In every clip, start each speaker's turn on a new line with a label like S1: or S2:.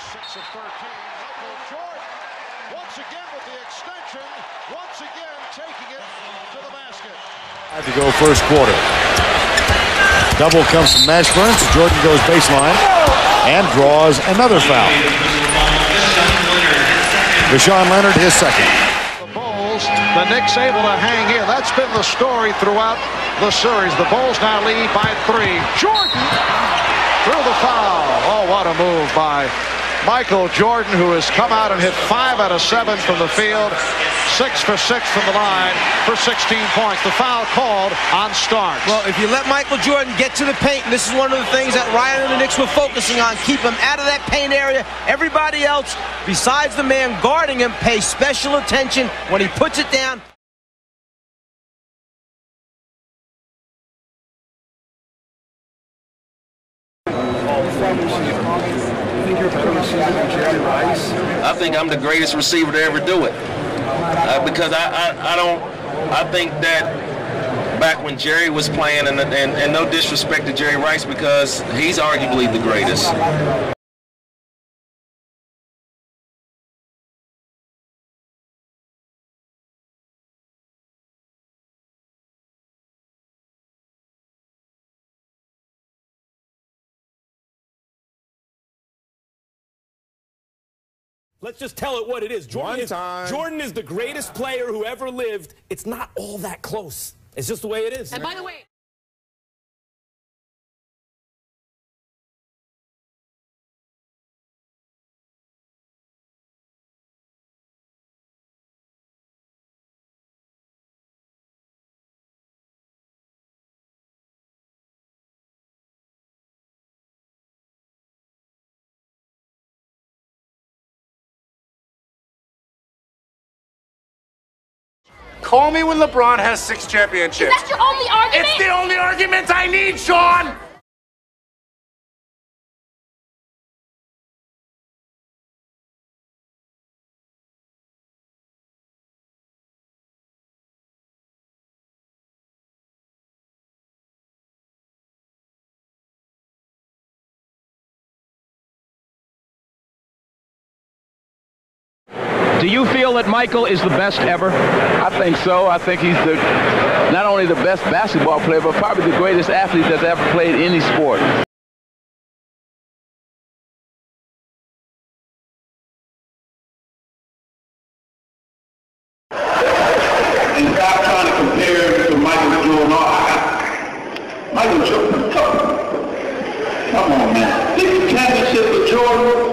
S1: 6 of 13. Michael Jordan once again with the extension, once again taking it to the basket.
S2: Had to go first quarter. Double comes from Mashburn. So Jordan goes baseline and draws another foul. Rashawn Leonard, his second.
S1: The Bulls, the Knicks able to hang here. That's been the story throughout the series. The Bulls now lead by 3. Jordan through the foul. Oh, what a move by Michael Jordan, who has come out and hit 5 out of 7 from the field, 6 for 6 from the line for 16 points. The foul called on Starks.
S3: Well, if you let Michael Jordan get to the paint, and this is one of the things that Ryan and the Knicks were focusing on, keep him out of that paint area. Everybody else, besides the man guarding him, pay special attention when he puts it down.
S4: I think I'm the greatest receiver to ever do it, because I think that back when Jerry was playing, and no disrespect to Jerry Rice, because he's arguably the greatest.
S5: Let's just tell it what it is. Jordan is the greatest player who ever lived. It's not all that close. It's just the way it is.
S6: And by the way,
S7: call me when LeBron has 6 championships.
S6: that's your only argument?
S7: It's the only argument I need, Sean!
S8: Do you feel that Michael is the best ever? I think so. I think he's not only the best basketball player, but probably the greatest athlete that's ever played any sport.
S9: And stop trying to compare to Michael Jordan. Michael Jordan, come on, man. 6 championships with Jordan.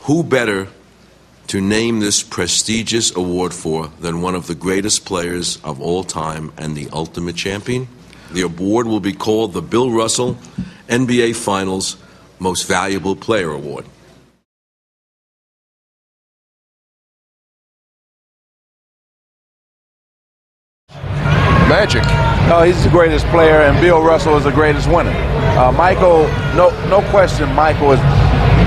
S10: Who better to name this prestigious award for than one of the greatest players of all time and the ultimate champion? The award will be called the Bill Russell NBA Finals Most Valuable Player Award.
S11: Magic. No, he's the greatest player, and Bill Russell is the greatest winner. Michael, no question, Michael is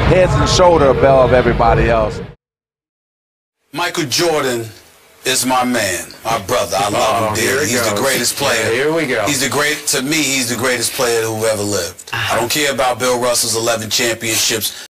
S11: heads and shoulders above everybody else.
S12: Michael Jordan is my man, my brother. I love him dearly. He's the greatest player.
S7: Yeah, here we go.
S12: To me, he's the greatest player who ever lived. I don't care about Bill Russell's 11 championships.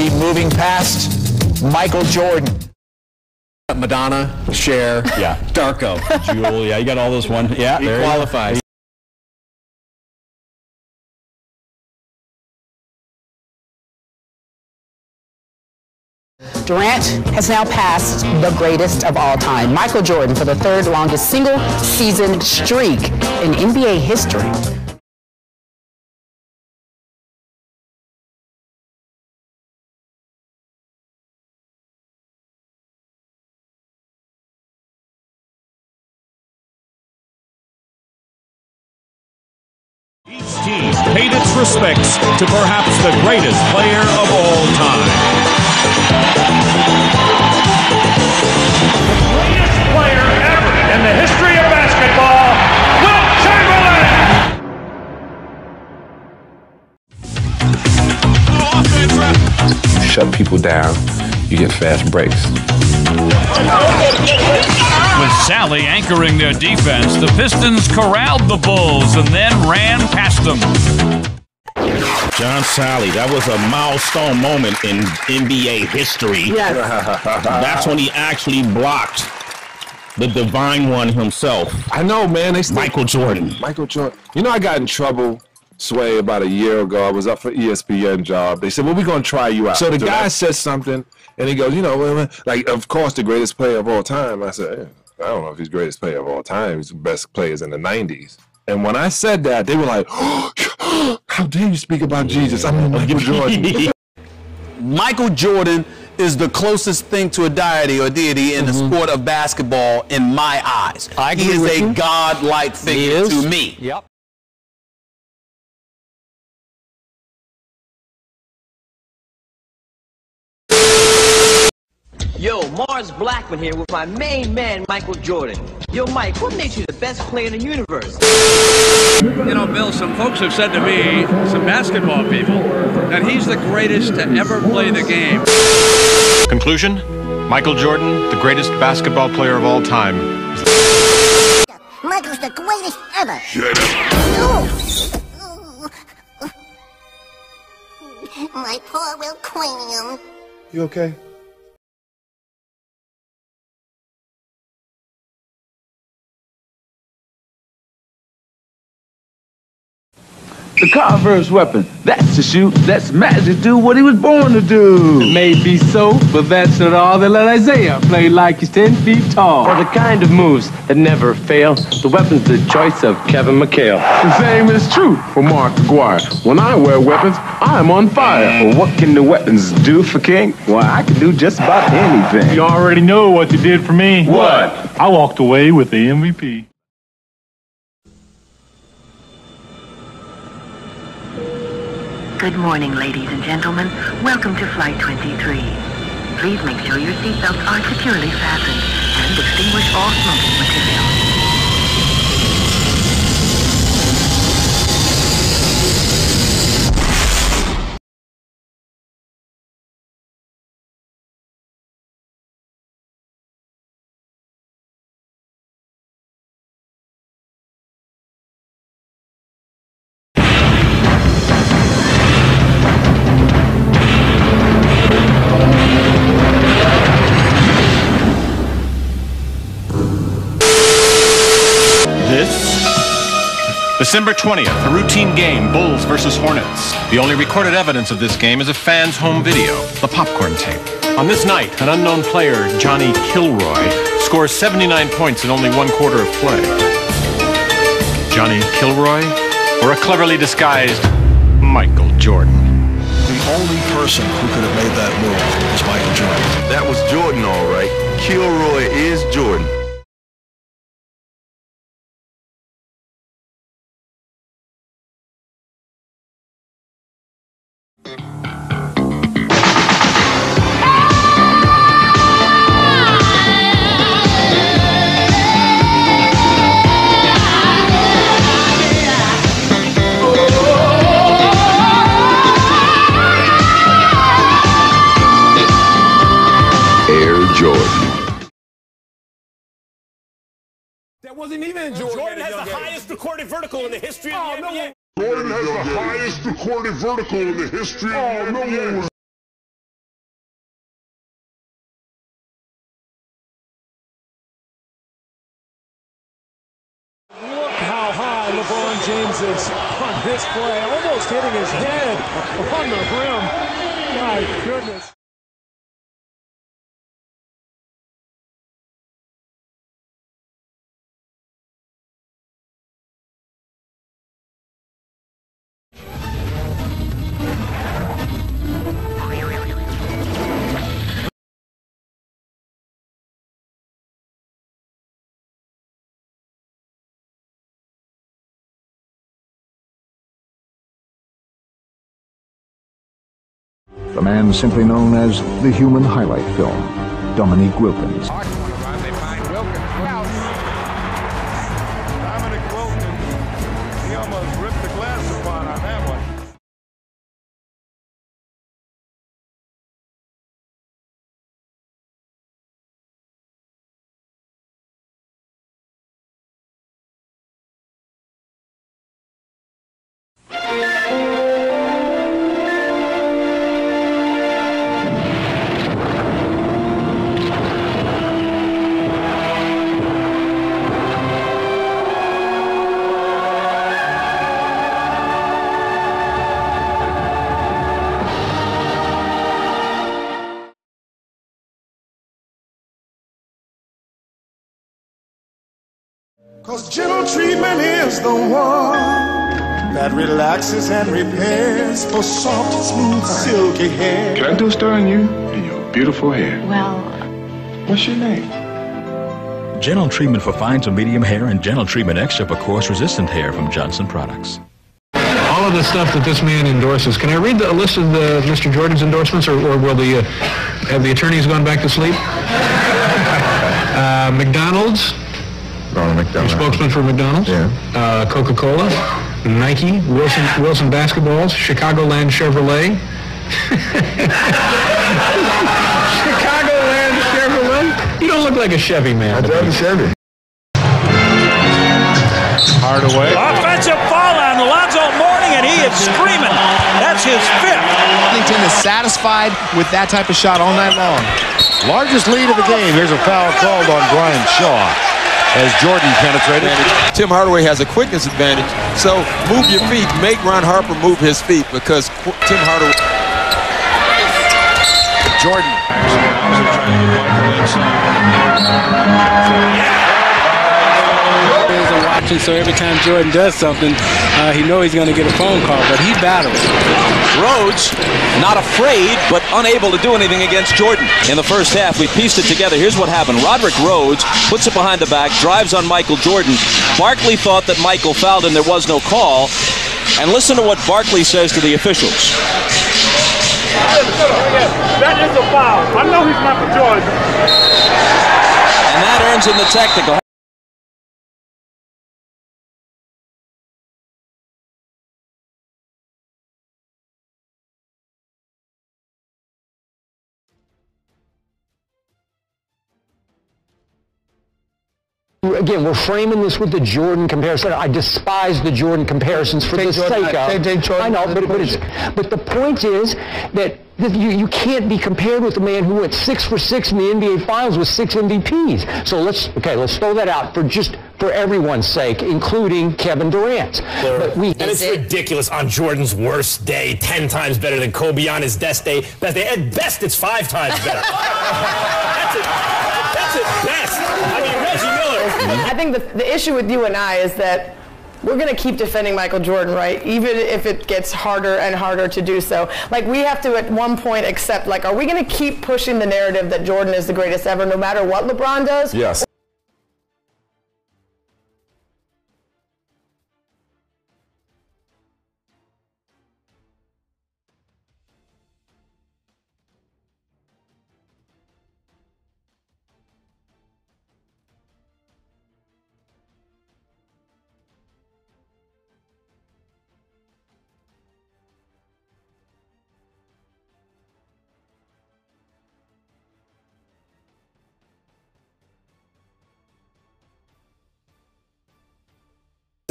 S6: be moving past Michael Jordan.
S13: Madonna, Cher,
S14: yeah,
S13: Darko,
S14: Jewel, yeah, you got all those ones. Yeah,
S13: he qualifies.
S15: Durant has now passed the greatest of all time, Michael Jordan, for the third longest single-season streak in NBA history.
S16: Each team paid its respects to perhaps the greatest player of all time.
S17: The greatest player ever in the history of basketball, Wilt Chamberlain!
S18: You shut people down, you get fast breaks.
S16: With Sally anchoring their defense, the Pistons corralled the Bulls and then ran past them.
S19: John Sally, that was a milestone moment in NBA history.
S15: Yes.
S19: That's when he actually blocked the divine one himself.
S11: I know, man.
S19: Michael Jordan.
S11: Michael Jordan. You know, I got in trouble, Sway, about a year ago. I was up for ESPN job. They said, well, we're going to try you out. So the guy said something, and he goes, you know, like, of course, the greatest player of all time. I said, I don't know if he's the greatest player of all time. He's the best players in the 90s. And when I said that, they were like, oh, how dare you speak about Jesus? I mean, Michael Jordan.
S20: Michael Jordan is the closest thing to a deity or deity in the sport of basketball in my eyes. He is a God-like figure to me.
S13: Yep.
S3: Yo, Mars Blackman here with my main man, Michael Jordan. Yo, Mike, what makes you the best player in the universe?
S21: You know, Bill, some folks have said to me, some basketball people, that he's the greatest to ever play the game.
S22: Conclusion? Michael Jordan, the greatest basketball player of all time.
S23: Michael's the greatest ever.
S22: Shut
S23: up. My poor Will cranium.
S11: You okay?
S8: The Converse weapon, that's to shoot, that's magic, do what he was born to do.
S24: It may be so, but that's not all. They let Isaiah play like he's 10 feet tall.
S25: For the kind of moves that never fail, the weapon's the choice of Kevin McHale.
S8: The same is true for Mark Aguirre. When I wear weapons, I'm on fire.
S24: Well, what can the weapons do for King? Well, I can do just about anything.
S26: You already know what you did for me.
S24: What?
S26: I walked away with the MVP.
S27: Good morning, ladies and gentlemen. Welcome to Flight 23. Please make sure your seatbelts are securely fastened and extinguish all smoking material.
S22: December 20th, a routine game, Bulls versus Hornets. The only recorded evidence of this game is a fan's home video, the popcorn tape. On this night, an unknown player, Johnny Kilroy, scores 79 points in only 1/4 of play. Johnny Kilroy, or a cleverly disguised Michael Jordan?
S28: The only person who could have made that move was Michael Jordan.
S10: That was Jordan, all right. Kilroy is Jordan.
S5: That wasn't even Jordan. Jordan has the highest recorded vertical in the history of the NBA.
S29: Jordan has the highest recorded vertical in the history of the NBA.
S1: by LeBron James on this play, almost hitting his head on the rim. My goodness.
S2: The man simply known as the human highlight film, Dominique Wilkins.
S4: Dominique Wilkins, he almost ripped the glass apart on that one.
S6: Cause gentle treatment is the one that relaxes and repairs for soft, smooth, silky hair.
S18: Can I do a star on you and your beautiful hair?
S27: Well,
S18: What's your name?
S7: Gentle treatment for fine to medium hair and gentle treatment extra for coarse-resistant hair from Johnson Products.
S24: All of the stuff that this man endorses. Can I read the list of Mr. Jordan's endorsements, or will have the attorneys gone back to sleep? McDonald's.
S18: Ronald McDonald.
S24: Spokesman for McDonald's.
S18: Yeah.
S24: Coca-Cola. Nike. Wilson Basketballs. Chicagoland Chevrolet. Chicagoland Chevrolet. You don't look like a Chevy man.
S18: I drive a Chevy.
S17: Hardaway. Offensive foul on Lonzo Mourning, and he is screaming. That's his fifth.
S9: Washington is satisfied with that type of shot all night long.
S12: Largest lead of the game. Here's a foul called on Brian Shaw as Jordan penetrated.
S14: Tim Hardaway has a quickness advantage, so move your feet. Make Ron Harper move his feet because Tim Hardaway.
S12: Jordan.
S24: Watching, so every time Jordan does something, he knows he's going to get a phone call, but he battles.
S29: Rhodes, not afraid, but unable to do anything against Jordan. In the first half, we pieced it together. Here's what happened. Roderick Rhodes puts it behind the back, drives on Michael Jordan. Barkley thought that Michael fouled and there was no call. And listen to what Barkley says to the officials.
S17: That is a foul. I know he's not for Jordan.
S29: And that earns him the technical.
S30: Again, we're framing this with the Jordan comparison. I despise the Jordan comparisons for the sake of. I know, but the point is that you can't be compared with a man who went 6 for 6 in the NBA Finals with 6 MVPs. So let's throw that out for everyone's sake, including Kevin Durant.
S5: And it's ridiculous on Jordan's worst day, 10 times better than Kobe on his best day. At best, it's 5 times better. That's at best. I mean, Reggie Miller.
S31: I think the issue with you and I is that we're going to keep defending Michael Jordan, right? Even if it gets harder and harder to do so. Like, we have to at one point accept, like, are we going to keep pushing the narrative that Jordan is the greatest ever no matter what LeBron does?
S18: Yes.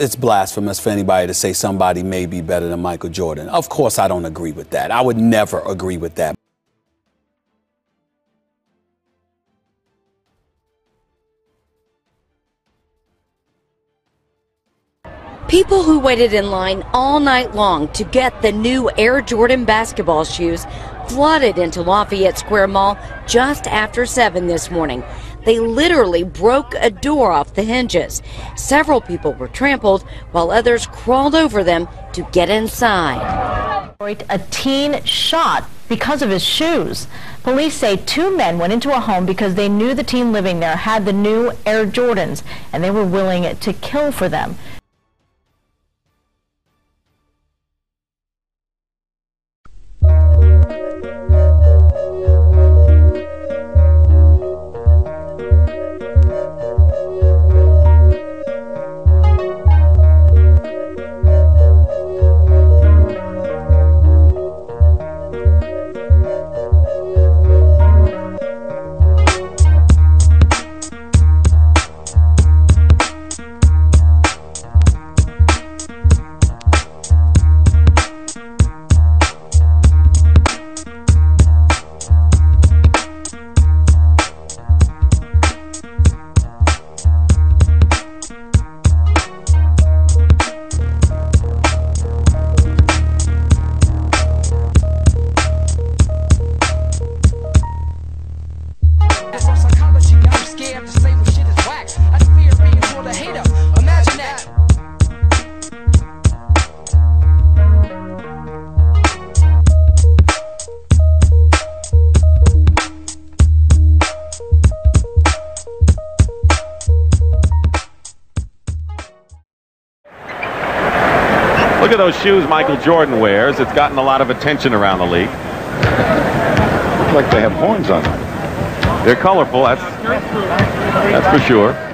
S20: It's blasphemous for anybody to say somebody may be better than Michael Jordan. Of course, I don't agree with that. I would never agree with that.
S3: People who waited in line all night long to get the new Air Jordan basketball shoes flooded into Lafayette Square Mall just after 7 this morning. They literally broke a door off the hinges. Several people were trampled while others crawled over them to get inside.
S8: A teen shot because of his shoes. Police say 2 men went into a home because they knew the teen living there had the new Air Jordans and they were willing to kill for them.
S22: Look at those shoes Michael Jordan wears. It's gotten a lot of attention around the league.
S12: Look like they have horns on them.
S22: They're colorful, that's for sure.